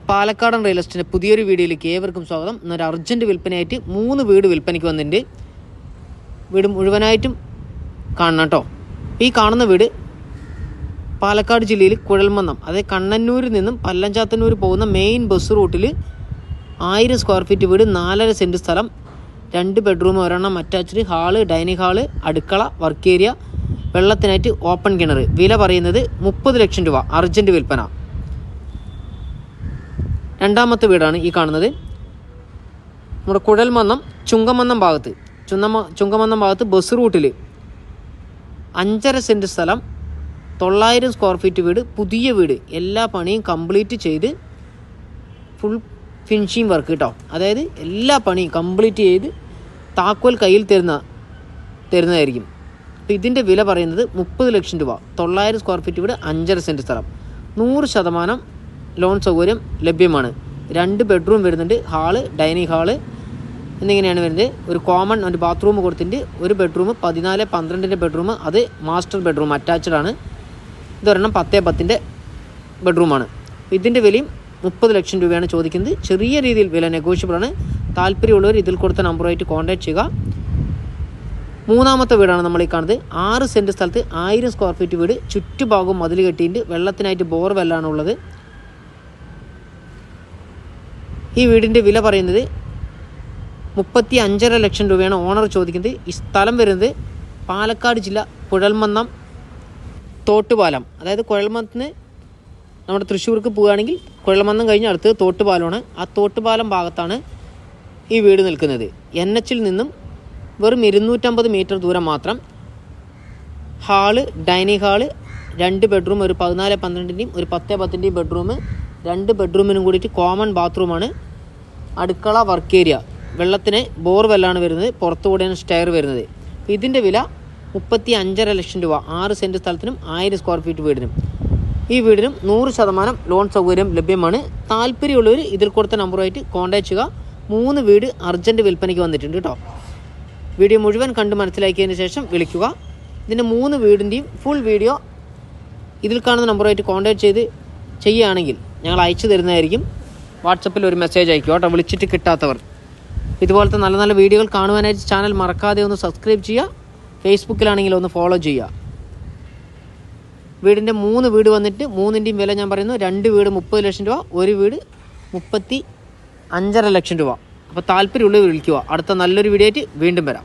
പാലക്കാടൻ റിയൽ എസ്റ്റേറ്റിൻ്റെ പുതിയൊരു വീഡിയോയിലേക്ക് ഏവർക്കും സ്വാഗതം. ഇന്നൊരു അർജൻറ്റ് വിൽപ്പനയായിട്ട് 3 വീട് വിൽപ്പനയ്ക്ക് വന്നിട്ടുണ്ട്. വീട് മുഴുവനായിട്ടും കാണണം കേട്ടോ. ഈ കാണുന്ന വീട് പാലക്കാട് ജില്ലയിൽ കുഴൽമന്നം, അതായത് കണ്ണന്നൂരിൽ നിന്നും പല്ലഞ്ചാത്തന്നൂർ പോകുന്ന മെയിൻ ബസ് റൂട്ടിൽ 1000 സ്ക്വയർ ഫീറ്റ് വീട്, 4.5 സെൻറ്റ് സ്ഥലം, 2 ബെഡ്റൂം, ഒരെണ്ണം അറ്റാച്ച്ഡ്, ഹാള്, ഡൈനിങ് ഹാള്, അടുക്കള, വർക്ക് ഏരിയ, വെള്ളത്തിനായിട്ട് ഓപ്പൺ കിണർ. വില പറയുന്നത് 30 ലക്ഷം രൂപ. അർജൻറ്റ് വിൽപ്പന. രണ്ടാമത്തെ വീടാണ് ഈ കാണുന്നത്. നമ്മുടെ കുഴൽമന്നം ചുങ്കമന്നം ഭാഗത്ത് ചുങ്കമന്നം ഭാഗത്ത് ബസ് റൂട്ടിൽ 5.5 സെൻറ്റ് സ്ഥലം, 900 സ്ക്വയർ ഫീറ്റ് വീട്, പുതിയ വീട്, എല്ലാ പണിയും കംപ്ലീറ്റ് ചെയ്ത് ഫുൾ ഫിനിഷിങ് വർക്ക് കേട്ടോ. അതായത് എല്ലാ പണിയും കംപ്ലീറ്റ് ചെയ്ത് താക്കോൽ കയ്യിൽ തരുന്നതായിരിക്കും. അപ്പോൾ ഇതിൻ്റെ വില പറയുന്നത് 30 ലക്ഷം രൂപ. 900 സ്ക്വയർ ഫീറ്റ് വീട്, 5.5 സെൻറ്റ് സ്ഥലം, 100% ലോൺ സൗകര്യം ലഭ്യമാണ്. 2 ബെഡ്റൂം വരുന്നുണ്ട്, ഹാള്, ഡൈനിങ് ഹാള് എന്നിങ്ങനെയാണ് വരുന്നത്. ഒരു കോമൺ ഒരു ബാത്റൂം കൊടുത്തിട്ടുണ്ട്. ഒരു ബെഡ്റൂം 14-12 ബെഡ്റൂം, അത് മാസ്റ്റർ ബെഡ്റൂം അറ്റാച്ച്ഡ് ആണ്. ഇതൊരെണ്ണം 10-10 ബെഡ്റൂമാണ്. ഇതിൻ്റെ വിലയും 30 ലക്ഷം രൂപയാണ് ചോദിക്കുന്നത്. ചെറിയ രീതിയിൽ വില നെഗോഷ്യബിൾ ആണ്. താല്പര്യമുള്ളവർ ഇതിൽ കൊടുത്ത നമ്പറുമായിട്ട് കോൺടാക്ട് ചെയ്യുക. മൂന്നാമത്തെ വീടാണ് നമ്മൾ ഈ കാണുന്നത്. 6 സെൻറ്റ് സ്ഥലത്ത് 1000 സ്ക്വയർ ഫീറ്റ് വീട്, ചുറ്റുഭാഗവും മതിൽ കെട്ടിയിട്ട് വെള്ളത്തിനായിട്ട് ബോർവെല്ലാണ് ഉള്ളത്. ഈ വീടിൻ്റെ വില പറയുന്നത് 35.5 ലക്ഷം രൂപയാണ് ഓണർ ചോദിക്കുന്നത്. ഈ സ്ഥലം വരുന്നത് പാലക്കാട് ജില്ല കുഴൽമന്നം തോട്ടുപാലം, അതായത് കുഴൽമന്നത്തിന് നമ്മുടെ തൃശ്ശൂർക്ക് പോവുകയാണെങ്കിൽ കുഴൽമന്നം കഴിഞ്ഞ് അടുത്തത് തോട്ടുപാലമാണ്. ആ തോട്ടുപാലം ഭാഗത്താണ് ഈ വീട് നിൽക്കുന്നത്. NH നിന്നും വെറും 250 മീറ്റർ ദൂരം മാത്രം. ഹാള്, ഡൈനിങ് ഹാള്, 2 ബെഡ്റൂം, ഒരു 14-12 ഒരു 10-10 ബെഡ്റൂം, 2 ബെഡ്റൂമിനും കൂടിയിട്ട് കോമൺ ബാത്റൂമാണ്. അടുക്കള, വർക്ക് ഏരിയ, വെള്ളത്തിന് ബോർവെല്ലാണ് വരുന്നത്. പുറത്തുകൂടെയാണ് സ്റ്റെയർ വരുന്നത്. ഇതിൻ്റെ വില 35.5 ലക്ഷം രൂപ. 6 സെൻറ്റ് സ്ഥലത്തിനും 1000 സ്ക്വയർ ഫീറ്റ് വീടിനും. ഈ വീടിനും 100% ലോൺ സൗകര്യം ലഭ്യമാണ്. താല്പര്യമുള്ളവർ ഇതിൽ കൊടുത്ത നമ്പറുമായിട്ട് കോൺടാക്ട് ചെയ്യുക. 3 വീട് അർജൻറ്റ് വിൽപ്പനയ്ക്ക് വന്നിട്ടുണ്ട് കേട്ടോ. വീഡിയോ മുഴുവൻ കണ്ട് മനസ്സിലാക്കിയതിന് ശേഷം വിളിക്കുക. ഇതിൻ്റെ 3 വീടിൻ്റെയും ഫുൾ വീഡിയോ ഇതിൽ കാണുന്ന നമ്പറുമായിട്ട് കോൺടാക്ട് ചെയ്യുകയാണെങ്കിൽ ഞങ്ങൾ അയച്ചു തരുന്നതായിരിക്കും. വാട്സപ്പിൽ ഒരു മെസ്സേജ് അയക്കുക കേട്ടോ, വിളിച്ചിട്ട് കിട്ടാത്തവർ. ഇതുപോലത്തെ നല്ല നല്ല വീഡിയോകൾ കാണുവാനായിട്ട് ചാനൽ മറക്കാതെ ഒന്ന് സബ്സ്ക്രൈബ് ചെയ്യുക. ഫേസ്ബുക്കിലാണെങ്കിൽ ഒന്ന് ഫോളോ ചെയ്യുക. വീടിൻ്റെ 3 വീട് വന്നിട്ട് 3ൻ്റെയും വില ഞാൻ പറയുന്നു. 2 വീട് 30 ലക്ഷം രൂപ, ഒരു വീട് 35.5 ലക്ഷം രൂപ. അപ്പോൾ താല്പര്യമുള്ളവർ വിളിക്കുക. അടുത്ത നല്ലൊരു വീഡിയോ ആയിട്ട് വീണ്ടും വരാം.